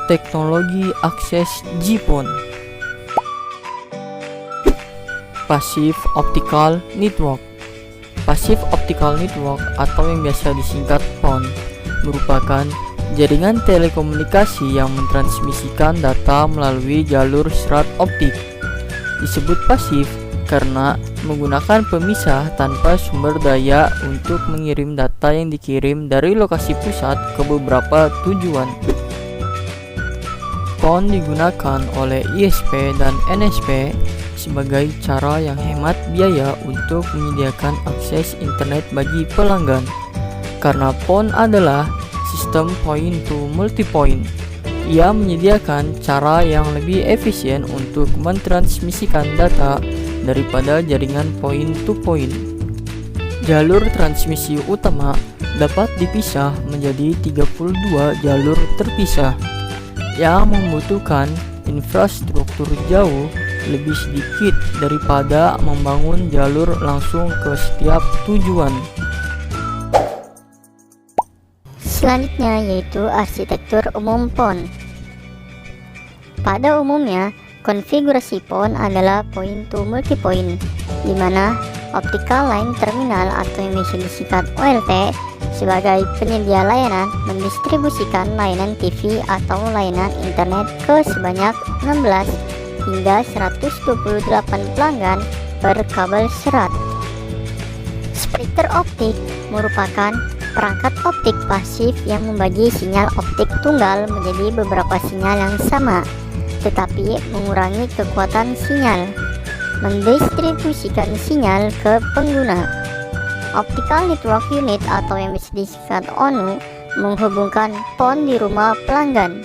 Teknologi akses GPON. Passive Optical Network. Passive Optical Network atau yang biasa disingkat PON merupakan jaringan telekomunikasi yang mentransmisikan data melalui jalur serat optik. Disebut pasif karena menggunakan pemisah tanpa sumber daya untuk mengirim data yang dikirim dari lokasi pusat ke beberapa tujuan. PON digunakan oleh ISP dan NSP sebagai cara yang hemat biaya untuk menyediakan akses internet bagi pelanggan. Karena PON adalah sistem point to multipoint, ia menyediakan cara yang lebih efisien untuk mentransmisikan data daripada jaringan point to point. Jalur transmisi utama dapat dipisah menjadi 32 jalur terpisah yang membutuhkan infrastruktur jauh lebih sedikit daripada membangun jalur langsung ke setiap tujuan. Selanjutnya yaitu arsitektur umum PON. Pada umumnya, konfigurasi PON adalah point to multipoint, di mana optical line terminal atau yang bisa disingkat OLT sebagai penyedia layanan mendistribusikan layanan TV atau layanan internet ke sebanyak 16 hingga 128 pelanggan per kabel serat. Splitter optik merupakan perangkat optik pasif yang membagi sinyal optik tunggal menjadi beberapa sinyal yang sama, tetapi mengurangi kekuatan sinyal, mendistribusikan sinyal ke pengguna. Optical Network Unit atau yang bisa disingkat ONU menghubungkan PON di rumah pelanggan.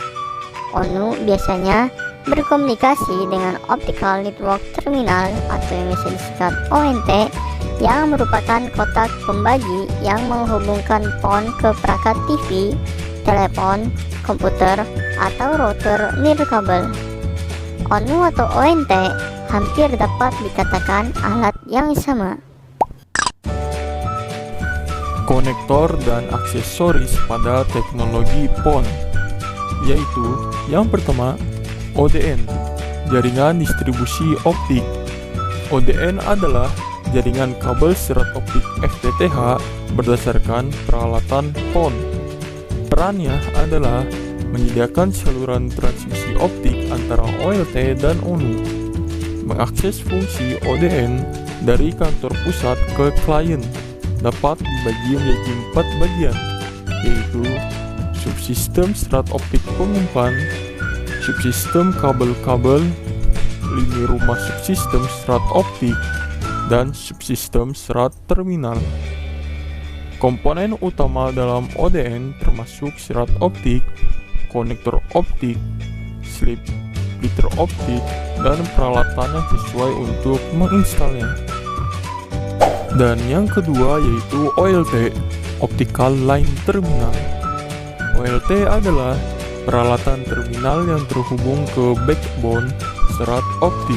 ONU biasanya berkomunikasi dengan Optical Network Terminal atau yang bisa disingkat ONT yang merupakan kotak pembagi yang menghubungkan PON ke perangkat TV, telepon, komputer, atau router nirkabel. ONU atau ONT hampir dapat dikatakan alat yang sama. Konektor dan aksesoris pada teknologi PON, yaitu yang pertama ODN, jaringan distribusi optik. ODN adalah jaringan kabel serat optik FTTH berdasarkan peralatan PON. Perannya adalah menyediakan saluran transmisi optik antara OLT dan ONU, mengakses fungsi ODN dari kantor pusat ke klien, dapat dibagi menjadi 4 bagian, yaitu subsistem serat optik pengumpan, subsistem kabel-kabel, lini rumah subsistem serat optik, dan subsistem serat terminal. Komponen utama dalam ODN termasuk serat optik, konektor optik, splitter optik, dan peralatan yang sesuai untuk menginstalnya. Dan yang kedua yaitu OLT, Optical Line Terminal. OLT adalah peralatan terminal yang terhubung ke backbone serat optik.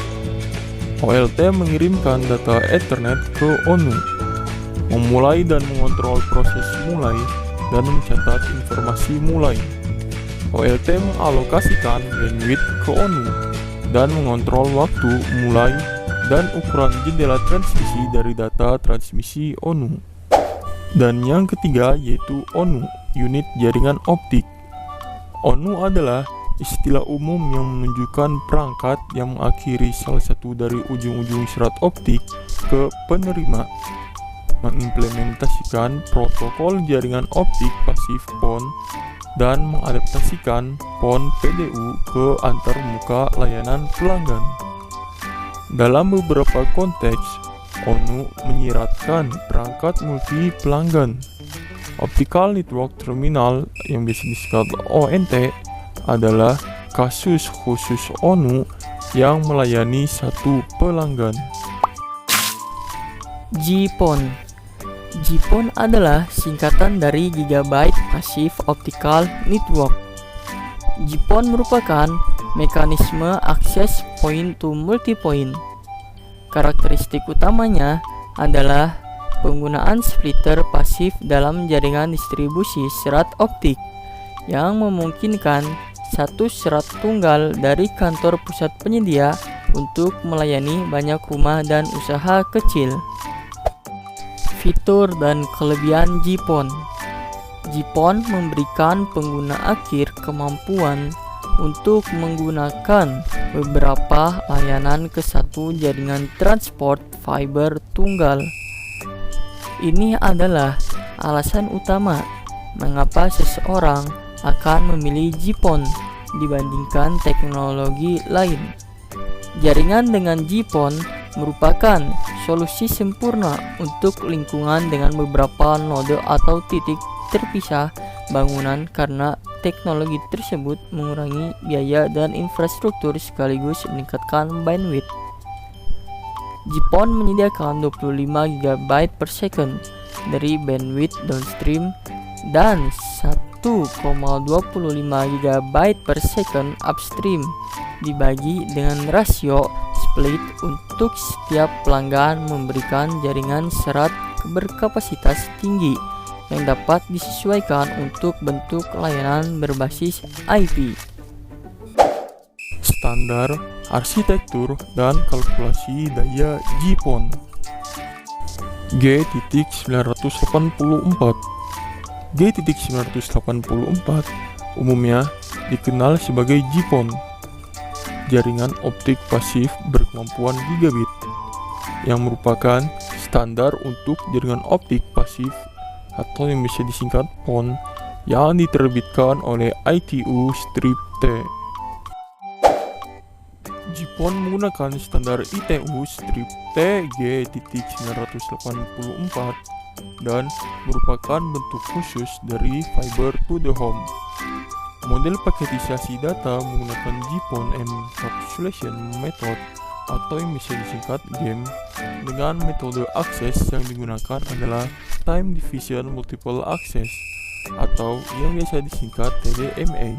OLT mengirimkan data Ethernet ke ONU, memulai dan mengontrol proses mulai dan mencatat informasi mulai. OLT mengalokasikan bandwidth ke ONU dan mengontrol waktu mulai dan ukuran jendela transmisi dari data transmisi ONU. Dan yang ketiga yaitu ONU, unit jaringan optik. ONU adalah istilah umum yang menunjukkan perangkat yang mengakhiri salah satu dari ujung-ujung serat optik ke penerima, mengimplementasikan protokol jaringan optik pasif PON, dan mengadaptasikan PON PDU ke antarmuka layanan pelanggan. Dalam beberapa konteks, ONU menyiratkan perangkat multi pelanggan. Optical Network Terminal yang bisa disingkat ONT adalah kasus khusus ONU yang melayani satu pelanggan. GPON. GPON adalah singkatan dari Gigabyte Passive Optical Network. GPON merupakan mekanisme akses point to multipoint. Karakteristik utamanya adalah penggunaan splitter pasif dalam jaringan distribusi serat optik yang memungkinkan satu serat tunggal dari kantor pusat penyedia untuk melayani banyak rumah dan usaha kecil. Fitur dan kelebihan GPON. GPON memberikan pengguna akhir kemampuan untuk menggunakan beberapa layanan ke satu jaringan transport fiber tunggal. Ini adalah alasan utama mengapa seseorang akan memilih GPON dibandingkan teknologi lain. Jaringan dengan GPON merupakan solusi sempurna untuk lingkungan dengan beberapa node atau titik terpisah bangunan karena teknologi tersebut mengurangi biaya dan infrastruktur sekaligus meningkatkan bandwidth. GPON menyediakan 25 GB per second dari bandwidth downstream dan 1,25 GB per second upstream dibagi dengan rasio split untuk setiap pelanggan memberikan jaringan serat berkapasitas tinggi yang dapat disesuaikan untuk bentuk layanan berbasis IP. Standar, arsitektur, dan kalkulasi daya GPON. G.984 G.984 umumnya dikenal sebagai GPON, jaringan optik pasif berkemampuan gigabit, yang merupakan standar untuk jaringan optik pasif atau yang bisa disingkat PON yang diterbitkan oleh ITU-T. GPON menggunakan standar ITU-T G.984 dan merupakan bentuk khusus dari Fiber to the Home. Model paketisasi data menggunakan GPON Encapsulation Method atau yang bisa disingkat GEM, dengan metode akses yang digunakan adalah Time Division Multiple Access atau yang biasa disingkat TDMA.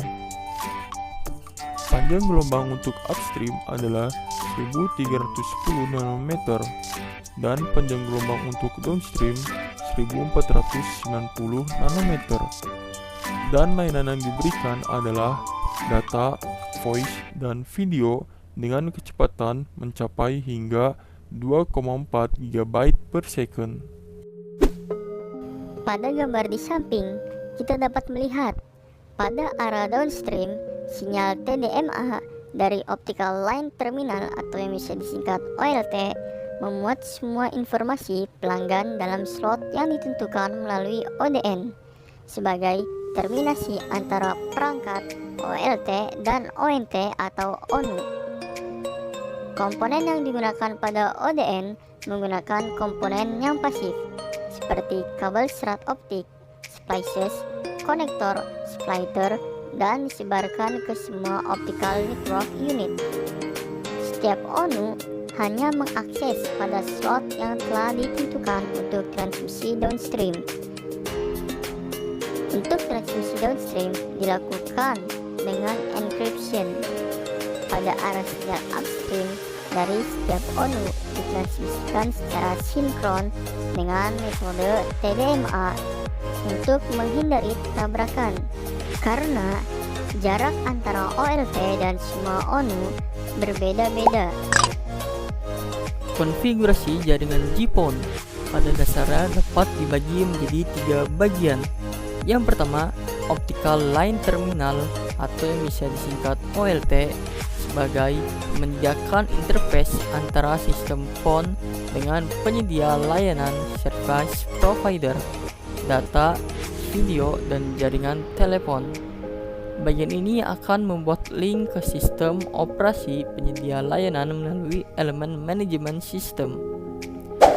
Panjang gelombang untuk upstream adalah 1310 nanometer dan panjang gelombang untuk downstream 1490 nanometer. Dan layanan yang diberikan adalah data, voice, dan video dengan kecepatan mencapai hingga 2,4 GB per second. Pada gambar di samping, kita dapat melihat pada arah downstream, sinyal TDMA dari optical line terminal atau yang bisa disingkat OLT memuat semua informasi pelanggan dalam slot yang ditentukan melalui ODN sebagai terminasi antara perangkat OLT dan ONT atau ONU. Komponen yang digunakan pada ODN menggunakan komponen yang pasif seperti kabel serat optik, splices, konektor, splitter, dan disebarkan ke semua optical network unit. Setiap ONU hanya mengakses pada slot yang telah ditentukan untuk transmisi downstream. Untuk transmisi downstream dilakukan dengan encryption. Pada arah sinyal upstream dari setiap ONU ditransmisikan secara sinkron dengan metode TDMA untuk menghindari tabrakan karena jarak antara OLT dan semua ONU berbeda-beda. Konfigurasi jaringan GPON pada dasarnya dapat dibagi menjadi 3 bagian. Yang pertama, optical line terminal atau yang bisa disingkat OLT sebagai menyediakan interface antara sistem PON dengan penyedia layanan service provider, data, video, dan jaringan telepon. Bagian ini akan membuat link ke sistem operasi penyedia layanan melalui elemen manajemen sistem.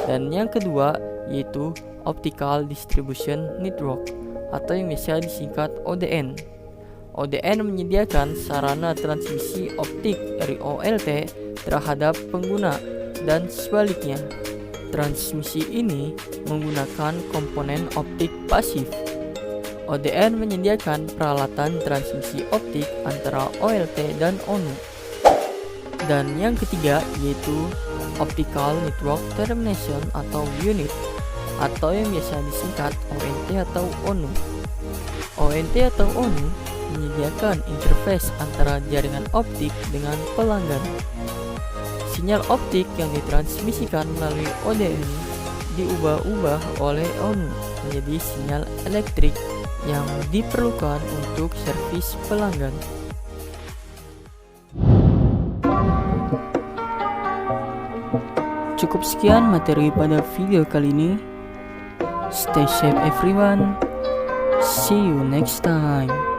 Dan yang kedua yaitu Optical Distribution Network atau yang biasa disingkat ODN. ODN menyediakan sarana transmisi optik dari OLT terhadap pengguna dan sebaliknya. Transmisi ini menggunakan komponen optik pasif. ODN menyediakan peralatan transmisi optik antara OLT dan ONU. Dan yang ketiga yaitu Optical Network Termination atau Unit atau yang biasa disingkat ONT atau ONU. ONT atau ONU menyediakan interface antara jaringan optik dengan pelanggan. Sinyal optik yang ditransmisikan melalui ODM diubah-ubah oleh ONU menjadi sinyal elektrik yang diperlukan untuk servis pelanggan. Cukup sekian materi pada video kali ini. Stay safe everyone. See you next time.